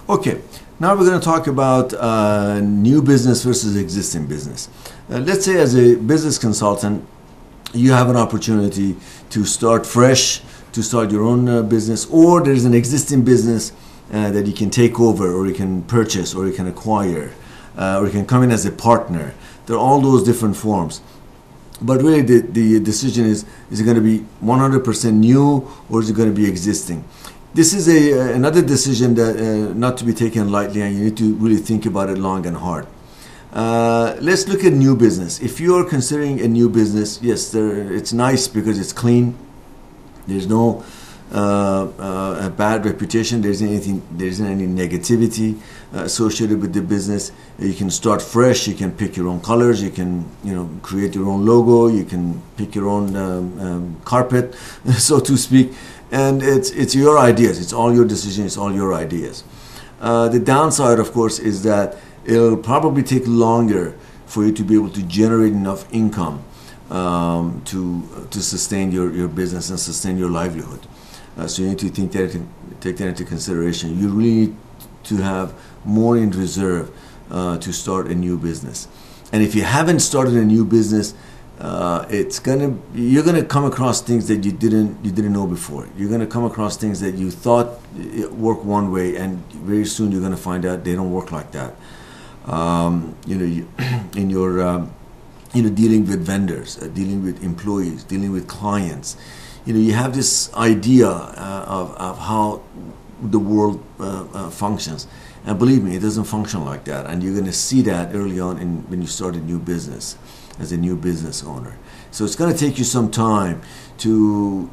Okay, now we're going to talk about new business versus existing business. Let's say as a business consultant, you have an opportunity to start fresh, to start your own business, or there's an existing business that you can take over, or you can purchase, or you can acquire, or you can come in as a partner. There are all those different forms. But really the decision is it going to be 100% new, or is it going to be existing? This is another decision that not to be taken lightly, and you need to really think about it long and hard. Let's look at new business. If you're considering a new business, yes, it's nice because it's clean. There's no a bad reputation. There isn't any negativity associated with the business. You can start fresh. You can pick your own colors. You can create your own logo. You can pick your own carpet, so to speak. And it's your ideas. It's all your decisions. It's all your ideas. The downside, of course, is that it'll probably take longer for you to be able to generate enough income to sustain your business and sustain your livelihood. So you need to take that into consideration. You really need to have more in reserve to start a new business. And if you haven't started a new business, you're gonna come across things that you didn't know before. You're gonna come across things that you thought work one way, and very soon you're gonna find out they don't work like that. In your dealing with vendors, dealing with employees, dealing with clients, you have this idea of how the world functions, and believe me, it doesn't function like that. And you're going to see that early on when you start a new business as a new business owner. So it's going to take you some time to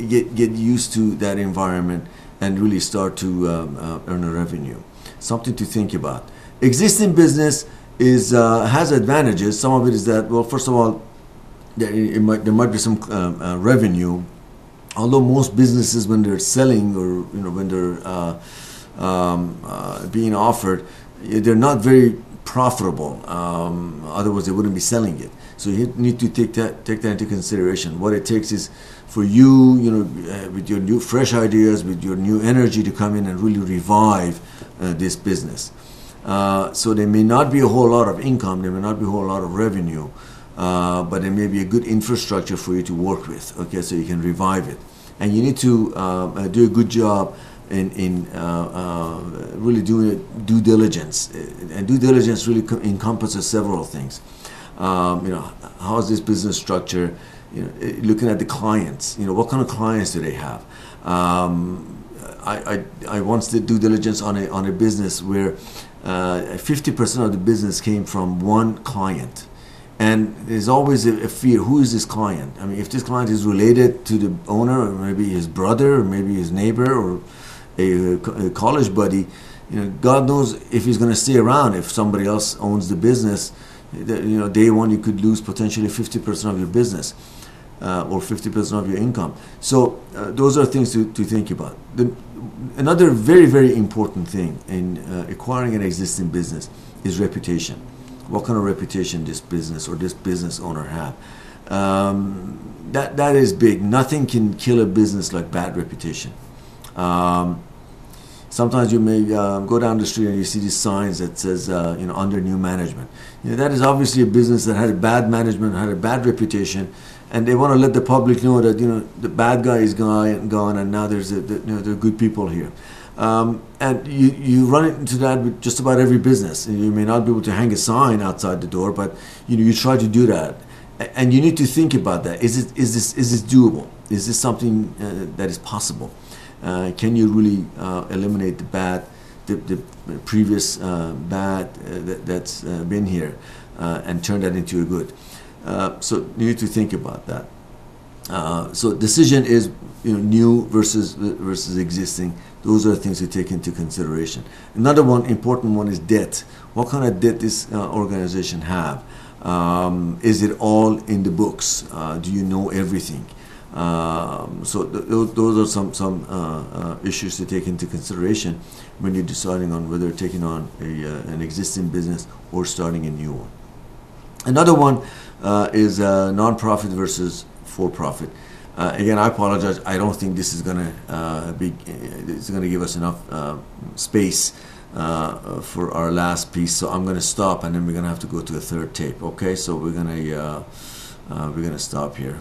get used to that environment and really start to earn a revenue. Something to think about. Existing business has advantages. Some of it is that, well, first of all, there might be some revenue. Although most businesses, when they're selling or when they're being offered, they're not very profitable. Otherwise, they wouldn't be selling it. So you need to take that into consideration. What it takes is for you, with your new fresh ideas, with your new energy, to come in and really revive this business. So there may not be a whole lot of income, there may not be a whole lot of revenue, but there may be a good infrastructure for you to work with, okay, so you can revive it. And you need to do a good job in really doing due diligence. And due diligence really encompasses several things. How is this business structure? Looking at the clients, what kind of clients do they have? I once did due diligence on a business where 50% of the business came from one client. And there's always a fear, who is this client? I mean, if this client is related to the owner, or maybe his brother, or maybe his neighbor, or a college buddy, God knows if he's going to stay around. If somebody else owns the business, day one you could lose potentially 50% of your business, or 50% of your income. So those are things to think about. Another very, very important thing in acquiring an existing business is reputation. What kind of reputation this business or this business owner have? That is big. Nothing can kill a business like bad reputation. Sometimes you may go down the street and you see these signs that says, under new management. That is obviously a business that had a bad management, had a bad reputation, and they want to let the public know that the bad guy is gone, and now there are good people here. And you run into that with just about every business. You may not be able to hang a sign outside the door, but you try to do that, and you need to think about that. Is this doable? Is this something that is possible? Can you really eliminate the previous bad that's been here and turn that into a good? So you need to think about that. So decision is new versus existing. Those are things to take into consideration. Another important one is debt. What kind of debt this organization have? Is it all in the books? Do you know everything? So those are some issues to take into consideration when you're deciding on whether taking on an existing business or starting a new one. Another one is non-profit versus for-profit. Again, I apologize. I don't think this is going to give us enough space for our last piece. So I'm going to stop, and then we're going to have to go to a third tape. Okay, so we're going to stop here.